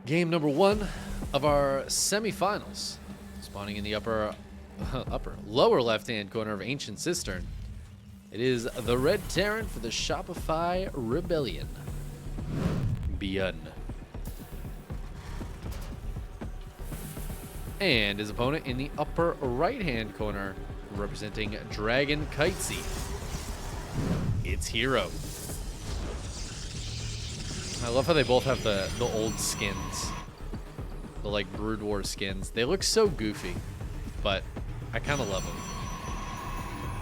Game number 1 of our semifinals. Spawning in the lower left-hand corner of Ancient Cistern. It is the red Terran for the Shopify Rebellion. ByuN. And his opponent in the upper right-hand corner, representing Dragon Kitesy. It's herO. I love how they both have the old skins. The like Brood War skins. They look so goofy, but I kind of love them.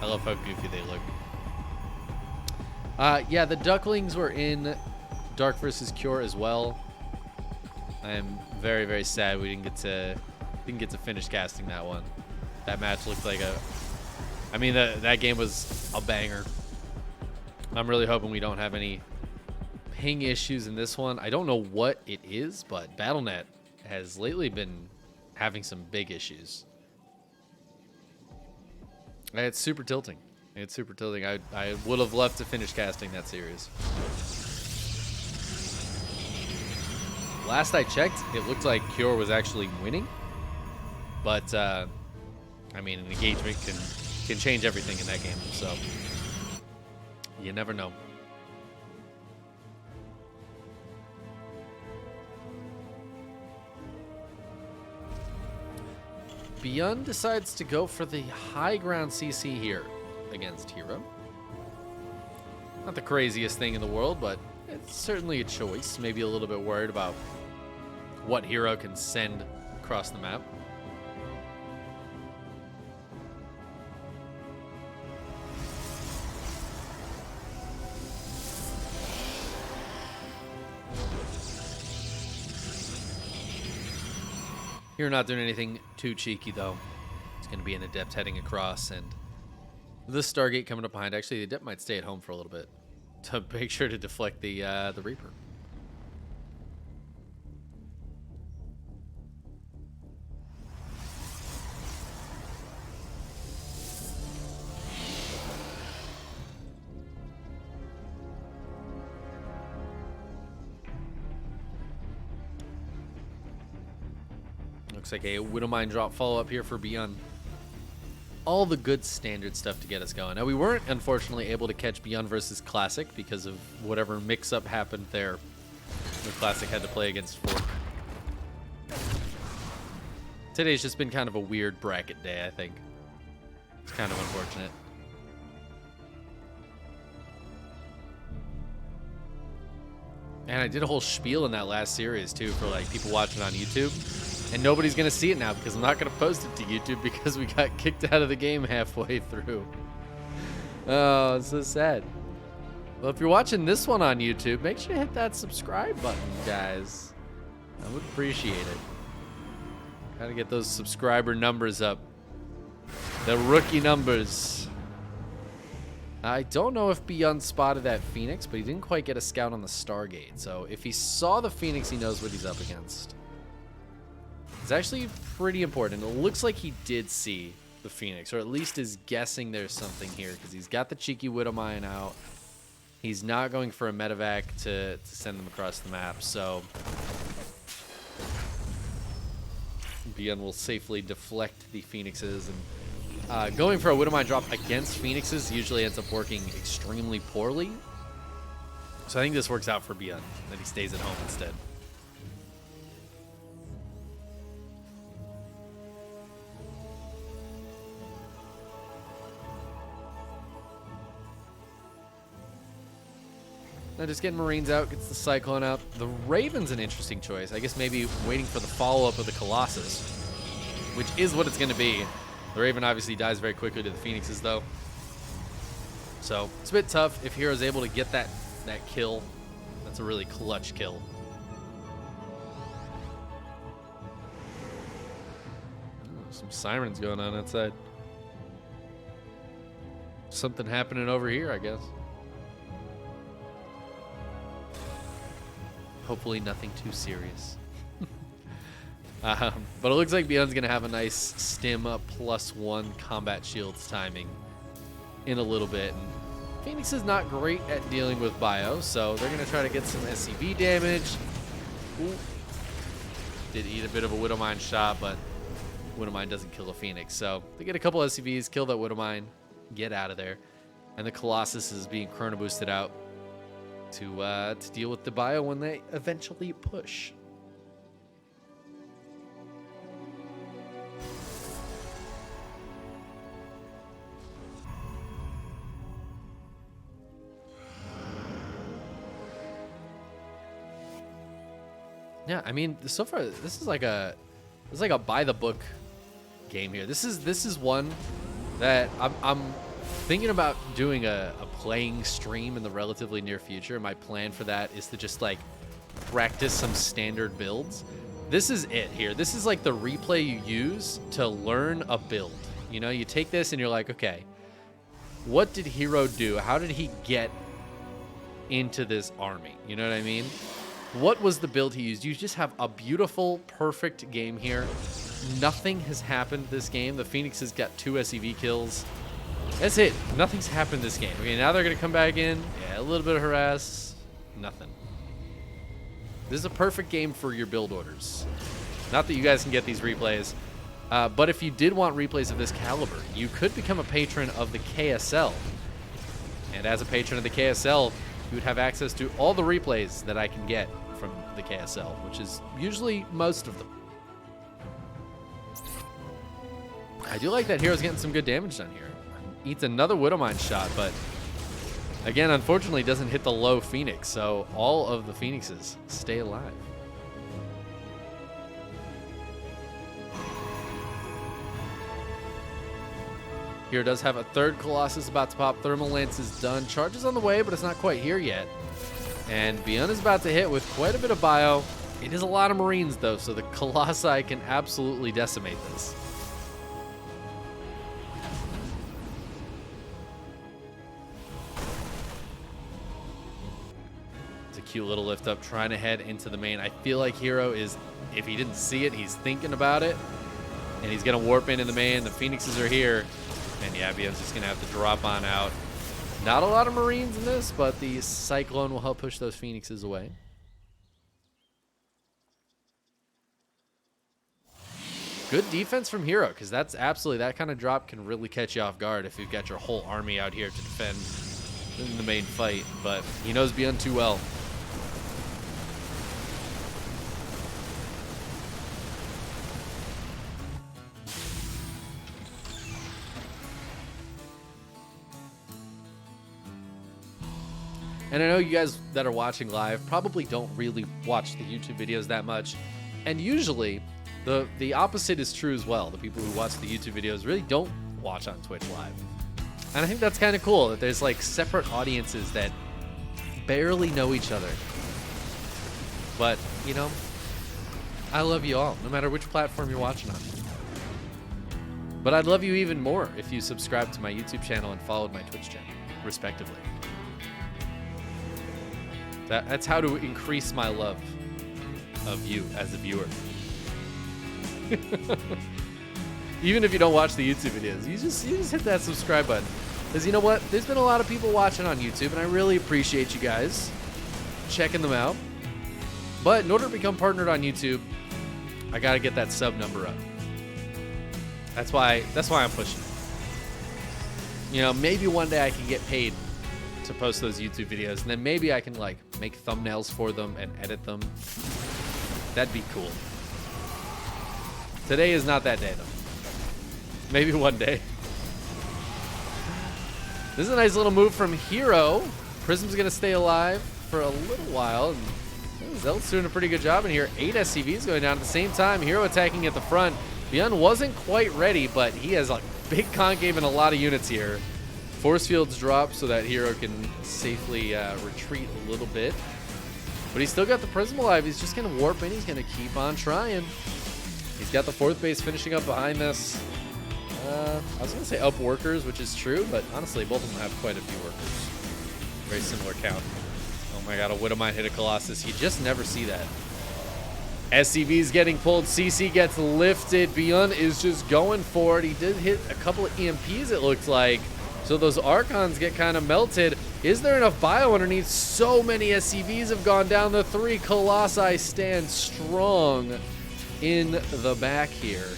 I love how goofy they look. Yeah, the Ducklings were in Dark vs. Cure as well. I am very, very sad we didn't get to finish casting that one. That match looked like I mean, that game was a banger. I'm really hoping we don't have any ping issues in this one. I don't know what it is, but BattleNet has lately been having some big issues. It's super tilting. It's super tilting. I would have loved to finish casting that series. Last I checked, it looked like Cure was actually winning. But, I mean, an engagement can change everything in that game. So, you never know. ByuN decides to go for the high ground CC here against herO. Not the craziest thing in the world, but it's certainly a choice. Maybe a little bit worried about what herO can send across the map. You're not doing anything too cheeky, though. It's going to be an Adept heading across, and the Stargate coming up behind. Actually, the Adept might stay at home for a little bit to make sure to deflect the Reaper. Looks like a Widowmine drop follow-up here for ByuN. All the good standard stuff to get us going. Now, we weren't, unfortunately, able to catch ByuN versus Classic because of whatever mix-up happened there. The Classic had to play against Fork. Today's just been kind of a weird bracket day, I think. It's kind of unfortunate. And I did a whole spiel in that last series, too, for like people watching on YouTube. And nobody's going to see it now because I'm not going to post it to YouTube because we got kicked out of the game halfway through. Oh, it's so sad. Well, if you're watching this one on YouTube, make sure you hit that subscribe button, guys. I would appreciate it. Gotta get those subscriber numbers up. The rookie numbers. I don't know if ByuN spotted that Phoenix, but he didn't quite get a scout on the Stargate. So if he saw the Phoenix, he knows what he's up against. It's actually pretty important. It looks like he did see the Phoenix, or at least is guessing there's something here, because he's got the cheeky Widowmine out. He's not going for a medevac to send them across the map, so ByuN will safely deflect the Phoenixes. And going for a Widowmine drop against Phoenixes usually ends up working extremely poorly. So I think this works out for ByuN, that he stays at home instead. Now just getting Marines out, gets the Cyclone out. The Raven's an interesting choice. I guess maybe waiting for the follow-up of the Colossus, which is what it's going to be. The Raven obviously dies very quickly to the Phoenixes, though. So it's a bit tough if hero's able to get that kill. That's a really clutch kill. Some sirens going on outside. Something happening over here, I guess. Hopefully nothing too serious. But it looks like ByuN's going to have a nice stim up +1 combat shields timing in a little bit. And Phoenix is not great at dealing with bio, so they're going to try to get some SCV damage. Ooh. Did eat a bit of a Widowmine shot, but Widowmine doesn't kill a Phoenix. So they get a couple SCVs, kill that Widowmine, get out of there. And the Colossus is being chrono boosted out to deal with the bio when they eventually push. Yeah, I mean, so far this is like a by the book game here. This is one that I'm thinking about doing a playing stream in the relatively near future. My plan for that is to just like practice some standard builds. This is it here. This is like the replay you use to learn a build. You know, you take this and you're like, okay, what did herO do? How did he get into this army? You know what I mean? What was the build he used? You just have a beautiful, perfect game here. Nothing has happened this game. The Phoenix has got 2 SCV kills. That's it. Nothing's happened this game. Okay, now they're going to come back in. Yeah, a little bit of harass. Nothing. This is a perfect game for your build orders. Not that you guys can get these replays, but if you did want replays of this caliber, you could become a patron of the KSL. And as a patron of the KSL, you would have access to all the replays that I can get from the KSL, which is usually most of them. I do like that herO's getting some good damage done here. Eats another Widowmine shot, but again, unfortunately, doesn't hit the low Phoenix, so all of the Phoenixes stay alive. herO does have a third Colossus about to pop. Thermal Lance is done. Charge is on the way, but it's not quite here yet. And ByuN is about to hit with quite a bit of bio. It is a lot of Marines, though, so the Colossi can absolutely decimate this. It's a cute little lift up, trying to head into the main. I feel like herO is, if he didn't see it, he's thinking about it. And he's going to warp into the main. The Phoenixes are here. And yeah, ByuN's just going to have to drop on out. Not a lot of Marines in this, but the Cyclone will help push those Phoenixes away. Good defense from herO, because that's absolutely, that kind of drop can really catch you off guard if you've got your whole army out here to defend in the main fight. But he knows ByuN too well. And I know you guys that are watching live probably don't really watch the YouTube videos that much. And usually, the opposite is true as well. The people who watch the YouTube videos really don't watch on Twitch live. And I think that's kind of cool that there's like separate audiences that barely know each other. But, you know, I love you all, no matter which platform you're watching on. But I'd love you even more if you subscribe to my YouTube channel and followed my Twitch channel, respectively. That's how to increase my love of you as a viewer. Even if you don't watch the YouTube videos, you just hit that subscribe button. Because you know what? There's been a lot of people watching on YouTube, and I really appreciate you guys checking them out. But in order to become partnered on YouTube, I got to get that sub number up. That's why I'm pushing. You know, maybe one day I can get paid to post those YouTube videos, and then maybe I can like make thumbnails for them and edit them. That'd be cool. Today is not that day though. Maybe one day. This is a nice little move from herO. Prism's gonna stay alive for a little while, and Zelt's doing a pretty good job in here. 8 SCVs going down at the same time. herO attacking at the front. ByuN wasn't quite ready, but he has a big concave and a lot of units here. Force fields drop so that herO can safely retreat a little bit. But he's still got the Prism alive. He's just going to warp in. He's going to keep on trying. He's got the 4th base finishing up behind this. I was going to say up workers, which is true, but honestly, both of them have quite a few workers. Very similar count. Oh my god, a Widowmine hit a Colossus. You just never see that. SCV's getting pulled. CC gets lifted. ByuN is just going for it. He did hit a couple of EMPs, it looked like. So those Archons get kind of melted. Is there enough bio underneath? So many SCVs have gone down. The 3 Colossi stand strong. in the back here.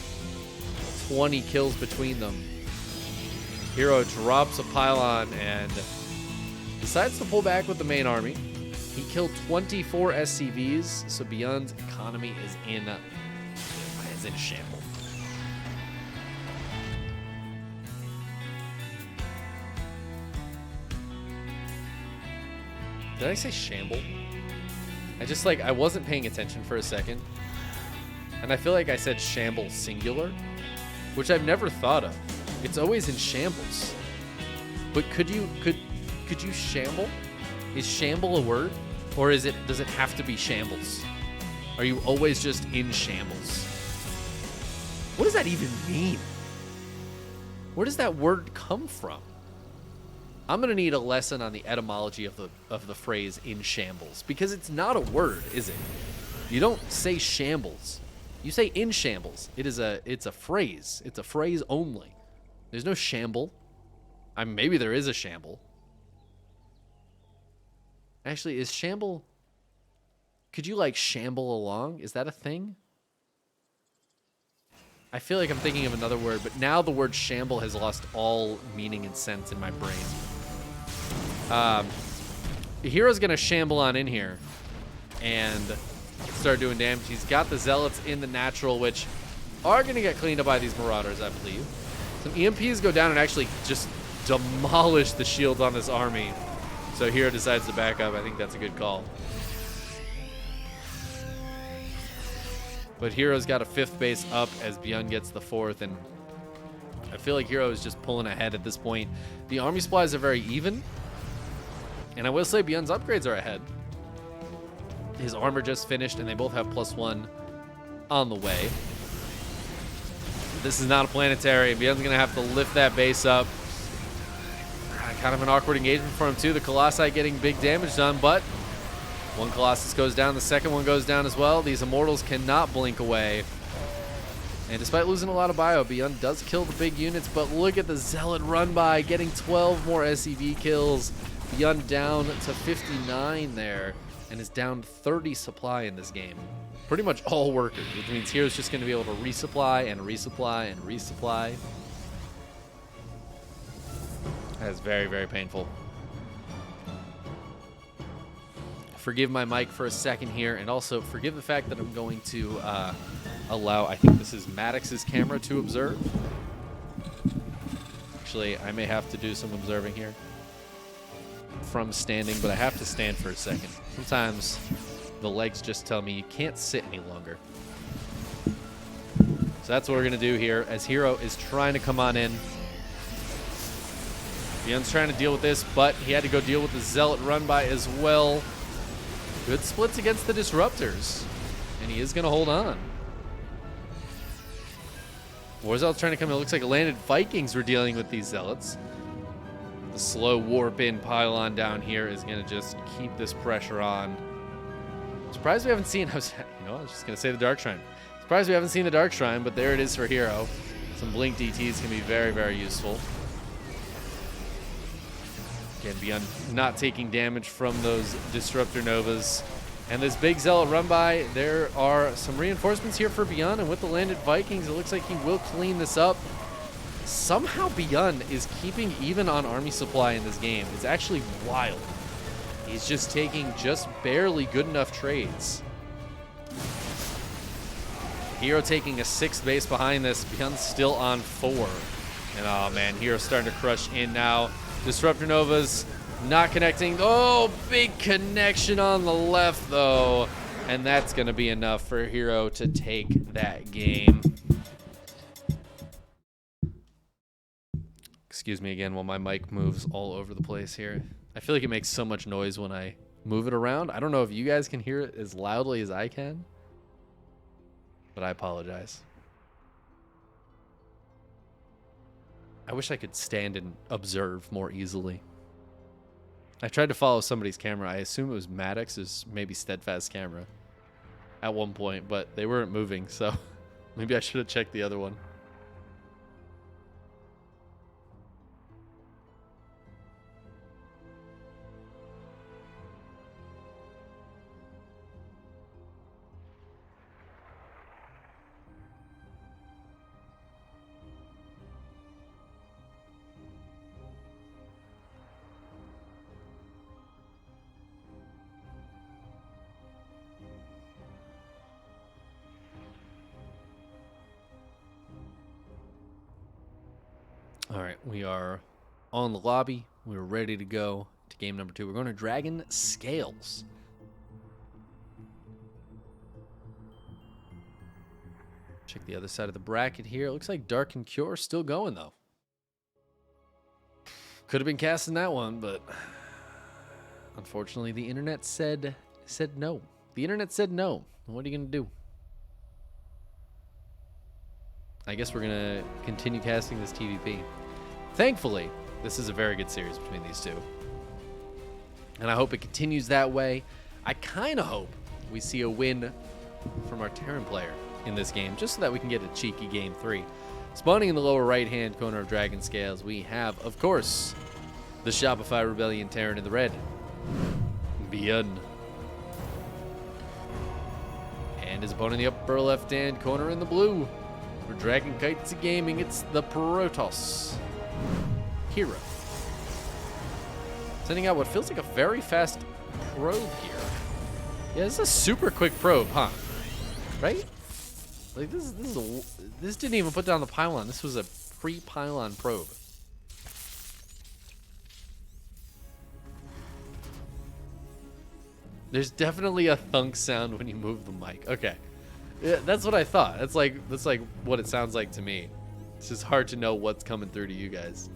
20 kills between them. herO drops a pylon and decides to pull back with the main army. He killed 24 SCVs, so ByuN's economy is in shambles. Did I say shamble? I wasn't paying attention for a second. And I feel like I said shamble singular, which I've never thought of. It's always in shambles. But could you shamble? Is shamble a word? Or does it have to be shambles? Are you always just in shambles? What does that even mean? Where does that word come from? I'm gonna need a lesson on the etymology of the phrase "in shambles" because it's not a word, is it? You don't say shambles. You say "in shambles." It's a phrase. It's a phrase only. There's no shamble. Maybe there is a shamble. Actually, is shamble? Could you shamble along? Is that a thing? I feel like I'm thinking of another word, but now the word shamble has lost all meaning and sense in my brain. herO's gonna shamble on in here and start doing damage. He's got the zealots in the natural, which are gonna get cleaned up by these marauders, I believe. Some EMPs go down and actually just demolish the shields on this army. So herO decides to back up. I think that's a good call. But herO's got a 5th base up as ByuN gets the 4th, and I feel like herO is just pulling ahead at this point. The army supplies are very even, and I will say ByuN's upgrades are ahead. His armor just finished, and they both have +1 on the way. This is not a planetary. ByuN's going to have to lift that base up. Kind of an awkward engagement for him, too. The Colossi getting big damage done, but one Colossus goes down. The second one goes down as well. These Immortals cannot blink away. And despite losing a lot of bio, ByuN does kill the big units, but look at the Zealot run by, getting 12 more SCV kills. ByuN down to 59 there, and is down 30 supply in this game. Pretty much all workers, which means herO's just going to be able to resupply and resupply and resupply. That is very, very painful. Forgive my mic for a second here, and also forgive the fact that I'm going to allow, I think this is Maddox's camera to observe. Actually, I may have to do some observing here from standing, but I have to stand for a second. Sometimes the legs just tell me you can't sit any longer. So that's what we're going to do here as herO is trying to come on in. ByuN's trying to deal with this, but he had to go deal with the Zealot run by as well. Good splits against the Disruptors, and he is going to hold on. Warzealot's trying to come in. It looks like landed Vikings were dealing with these Zealots. The slow warp in pylon down here is going to just keep this pressure on. Surprised we haven't seen, I was just going to say the Dark Shrine. Surprised we haven't seen the Dark Shrine, but there it is for herO. Some blink DTs can be very, very useful. Again, ByuN not taking damage from those Disruptor Novas. And this big Zealot run by, there are some reinforcements here for ByuN, and with the landed Vikings, it looks like he will clean this up. Somehow ByuN is keeping even on army supply in this game. It's actually wild. He's just taking just barely good enough trades. herO taking a 6th base behind this. ByuN's still on 4. And oh man, herO's starting to crush in now. Disruptor Novas not connecting. Oh, big connection on the left, though. And that's going to be enough for herO to take that game. Excuse me again while my mic moves all over the place here. I feel like it makes so much noise when I move it around. I don't know if you guys can hear it as loudly as I can, but I apologize. I wish I could stand and observe more easily. I tried to follow somebody's camera. I assume it was Maddox's, maybe Steadfast camera at one point, but they weren't moving, so maybe I should have checked the other one. All right, we are on the lobby. We're ready to go to game number 2. We're going to Dragon Scales. Check the other side of the bracket here. It looks like Dark and Cure still going, though. Could have been casting that one, but unfortunately the internet said no. The internet said no. What are you going to do? I guess we're going to continue casting this TVP. Thankfully, this is a very good series between these two. And I hope it continues that way. I kind of hope we see a win from our Terran player in this game, just so that we can get a cheeky game 3. Spawning in the lower right-hand corner of Dragon Scales, we have, of course, the Shopify Rebellion Terran in the red. ByuN. And his opponent in the upper left-hand corner in the blue. For Dragon Kites Gaming, it's the Protosses. herO. Sending out what feels like a very fast probe here. Yeah, this is a super quick probe, huh? Right? Like this didn't even put down the pylon. This was a pre-pylon probe. There's definitely a thunk sound when you move the mic. Okay. Yeah, that's what I thought. That's like what it sounds like to me. It's just hard to know what's coming through to you guys.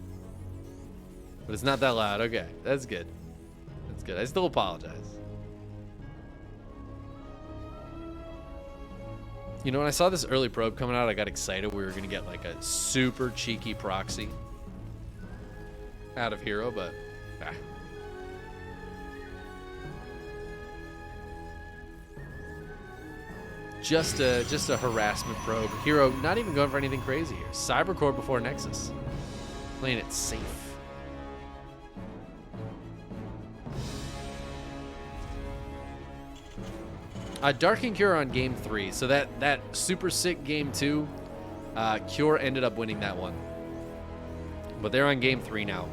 But it's not that loud. Okay, that's good. That's good. I still apologize. You know, when I saw this early probe coming out, I got excited. We were going to get like a super cheeky proxy out of herO, but Just a harassment probe. herO not even going for anything crazy here. Cybercore before Nexus. Playing it safe. Dark and Cure on game 3. So that super sick game 2, Cure ended up winning that one. But they're on game 3 now.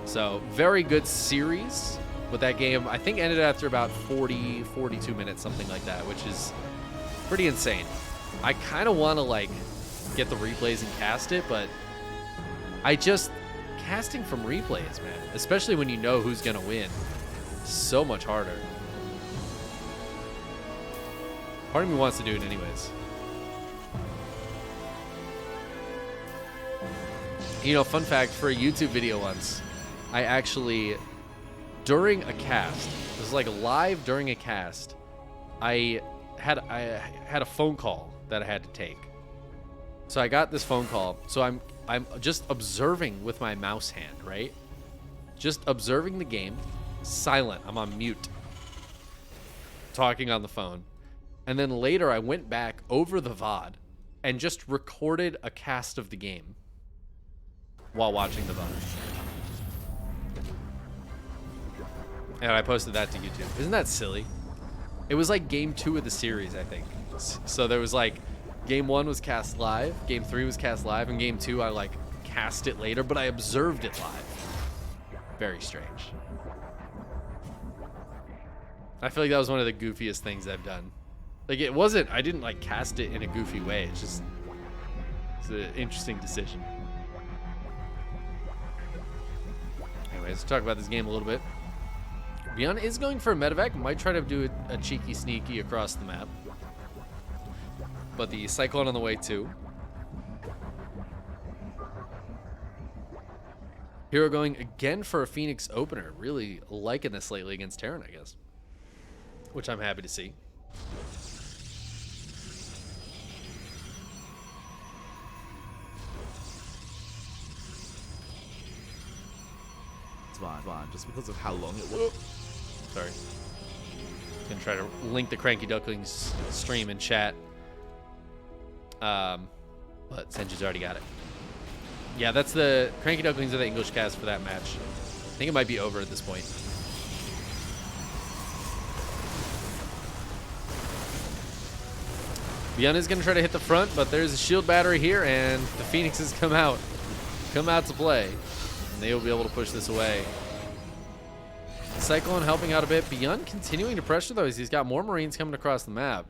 So very good series. But that game, I think, ended after about 40, 42 minutes, something like that, which is pretty insane. I kind of want to like get the replays and cast it, but casting from replays, man, especially when you know who's gonna win, so much harder. Part of me wants to do it anyways. You know, fun fact, for a YouTube video once, I actually, during a cast, it was like live during a cast, I had a phone call that I had to take. So I got this phone call. So I'm just observing with my mouse hand, right? Just observing the game, silent. I'm on mute, talking on the phone. And then later I went back over the VOD and just recorded a cast of the game while watching the VOD. And I posted that to YouTube. Isn't that silly? It was like game 2 of the series, I think. So there was like, game 1 was cast live, game 3 was cast live, and game 2 I like cast it later, but I observed it live. Very strange. I feel like that was one of the goofiest things I've done. Like it wasn't, I didn't like cast it in a goofy way. It's an interesting decision. Anyways, let's talk about this game a little bit. ByuN is going for a medevac. Might try to do a cheeky sneaky across the map. But the Cyclone on the way too. herO going again for a Phoenix opener. Really liking this lately against Terran, I guess. Which I'm happy to see. It's fine, just because of how long it was. Sorry. Gonna try to link the Cranky Ducklings stream in chat. But Senju's already got it. Yeah, that's the Cranky Ducklings are the English cast for that match. I think it might be over at this point. ByuN is gonna try to hit the front, but there's a shield battery here, and the Phoenixes come out to play, and they will be able to push this away. Cyclone helping out a bit. ByuN continuing to pressure though, as he's got more Marines coming across the map.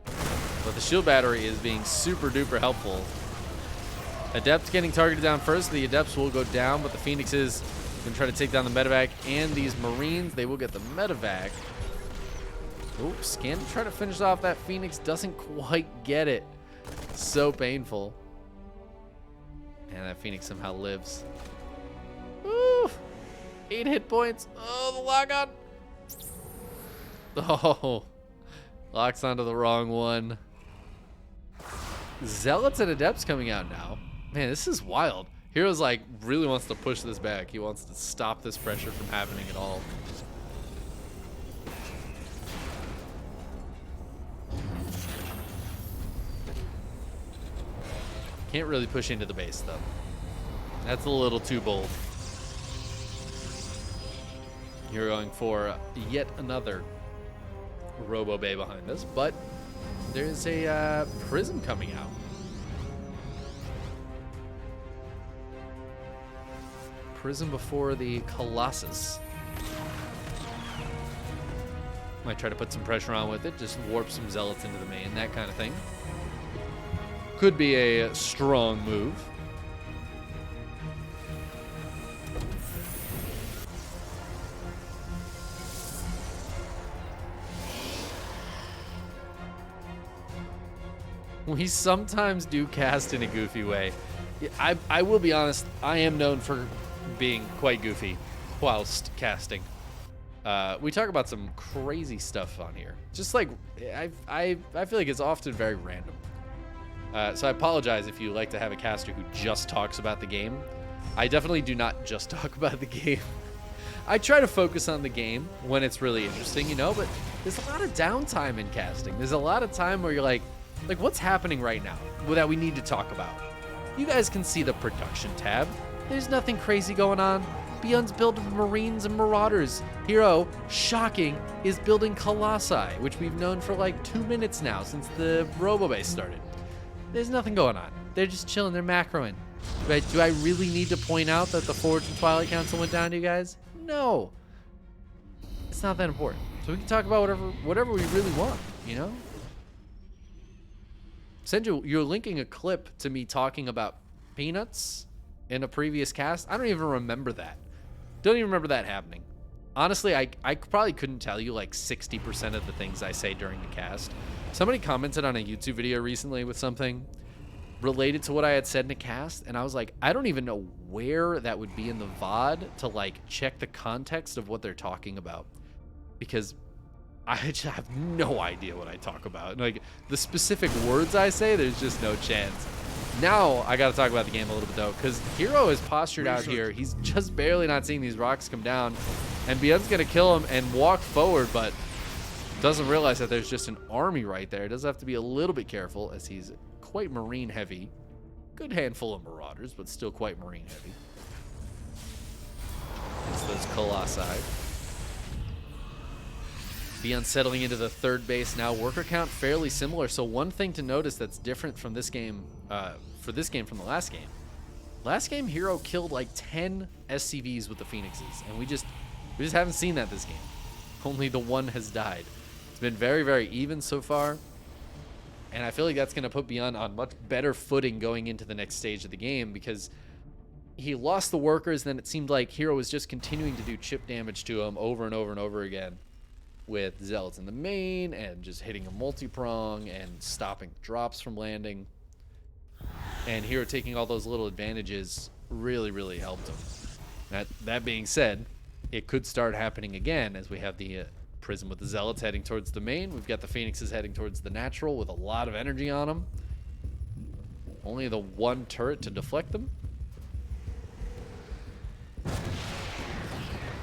But the shield battery is being super duper helpful. Adepts getting targeted down first. The Adepts will go down, but the Phoenixes going to try to take down the medevac and these Marines. They will get the medevac. Oops, Scan to try to finish off that Phoenix. Doesn't quite get it. So painful. And that Phoenix somehow lives. Woo! 8 hit points. Oh, the lock on. Oh, locks onto the wrong one. Zealots and Adepts coming out now. Man, this is wild. herO's like really wants to push this back. He wants to stop this pressure from happening at all. Can't really push into the base though. That's a little too bold. You're going for yet another Robo Bay behind us, but there's a Prism coming out. Prism before the Colossus. Might try to put some pressure on with it, just warp some Zealots into the main, that kind of thing. Could be a strong move. We sometimes do cast in a goofy way. I will be honest, I am known for being quite goofy whilst casting. We talk about some crazy stuff on here. Just like, I feel like it's often very random. So I apologize if you like to have a caster who just talks about the game. I definitely do not just talk about the game. I try to focus on the game when it's really interesting, you know, but there's a lot of downtime in casting. There's a lot of time where you're like what's happening right now that we need to talk about? You guys can see the production tab. There's nothing crazy going on. ByuN's building Marines and Marauders. herO, shocking, is building Colossi, which we've known for like 2 minutes now since the Robo-Base started. There's nothing going on. They're just chilling. They're macroing. Right? Do I really need to point out that the Forge and Twilight Council went down to you guys? No. It's not that important. So we can talk about whatever we really want, you know? Senju, you're linking a clip to me talking about peanuts in a previous cast. I don't even remember that. Don't even remember that happening. Honestly, I probably couldn't tell you like 60% of the things I say during the cast. Somebody commented on a YouTube video recently with something related to what I had said in a cast, and I was like, I don't even know where that would be in the VOD to like check the context of what they're talking about, because I just have no idea what I talk about. Like the specific words I say, there's just no chance. Now I got to talk about the game a little bit though, because herO is postured out here. He's just barely not seeing these rocks come down, and ByuN's gonna kill him and walk forward, but doesn't realize that there's just an army right there. Does have to be a little bit careful as he's quite Marine heavy. Good handful of Marauders, but still quite Marine heavy. It's those Colossi. ByuN settling into the third base now. Worker count fairly similar. So one thing to notice that's different from this game, for this game from the last game. Last game, herO killed like 10 SCVs with the Phoenixes, and we just haven't seen that this game. Only the one has died. It's been very, very even so far, and I feel like that's going to put ByuN on much better footing going into the next stage of the game, because he lost the workers, then it seemed like herO was just continuing to do chip damage to him over and over and over again, with Zealots in the main and just hitting a multi-prong and stopping drops from landing. And herO taking all those little advantages really, really helped him. That being said, it could start happening again as we have the Prism with the Zealots heading towards the main. We've got the Phoenixes heading towards the natural with a lot of energy on them. Only the one turret to deflect them.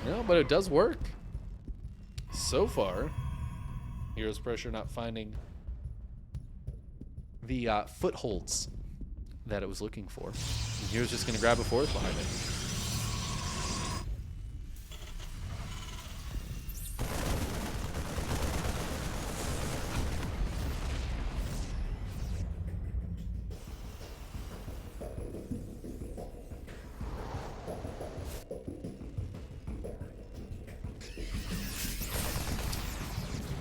No, but it does work. So far, herO's pressure not finding the footholds that it was looking for. And herO's just going to grab a fourth behind it.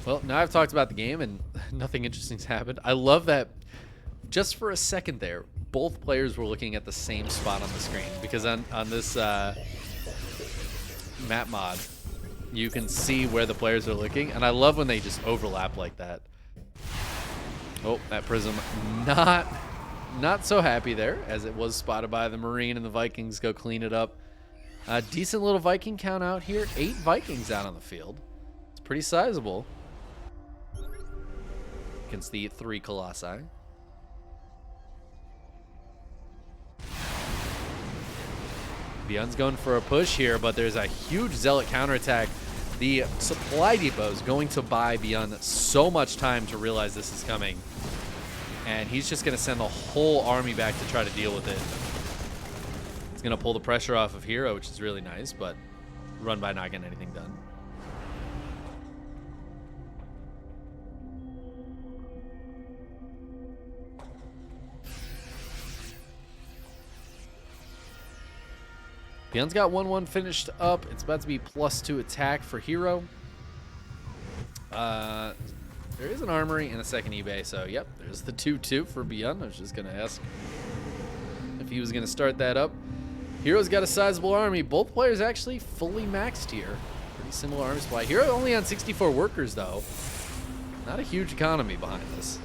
Well, now I've talked about the game and nothing interesting's happened. I love that just for a second there, both players were looking at the same spot on the screen, because on this map mod, you can see where the players are looking, and I love when they just overlap like that. Oh, that Prism not so happy there, as it was spotted by the Marine, and the Vikings go clean it up. Decent little Viking count out here. 8 Vikings out on the field. It's pretty sizable against the 3 Colossi. ByuN's going for a push here, but there's a huge Zealot counterattack. The supply depot is going to buy ByuN so much time to realize this is coming. And he's just going to send the whole army back to try to deal with it. It's going to pull the pressure off of herO, which is really nice, but run by not getting anything done. ByuN's got 1-1 finished up. It's about to be +2 attack for herO. There is an armory and a second eBay, so yep, there's the 2-2 for ByuN. I was just going to ask if he was going to start that up. herO's got a sizable army. Both players actually fully maxed here. Pretty similar army supply. herO only on 64 workers, though. Not a huge economy behind this.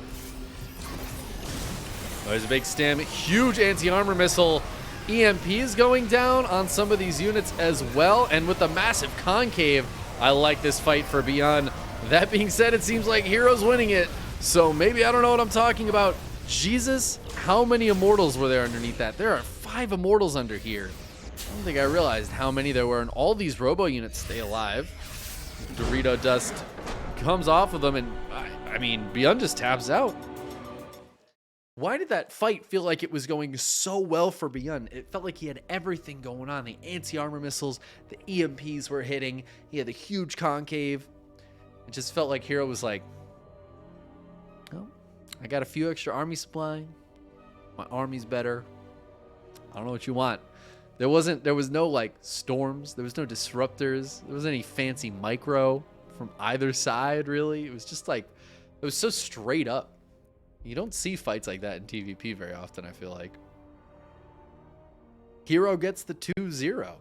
Oh, there's a big stem. Huge anti-armor missile. EMP is going down on some of these units as well, and with the massive concave, I like this fight for ByuN. That being said, it seems like herO's winning it, so maybe I don't know what I'm talking about. Jesus, how many immortals were there underneath that? There are 5 immortals under here. I don't think I realized how many there were, and all these robo units stay alive. Dorito dust comes off of them, and I mean, ByuN just taps out. Why did that fight feel like it was going so well for ByuN? It felt like he had everything going on. The anti-armor missiles, the EMPs were hitting. He had the huge concave. It just felt like herO was like, oh, I got a few extra army supply. My army's better. I don't know what you want. There was no like storms. There was no disruptors. There wasn't any fancy micro from either side, really. It was just like, it was so straight up. You don't see fights like that in TVP very often, I feel like. herO gets the 2-0.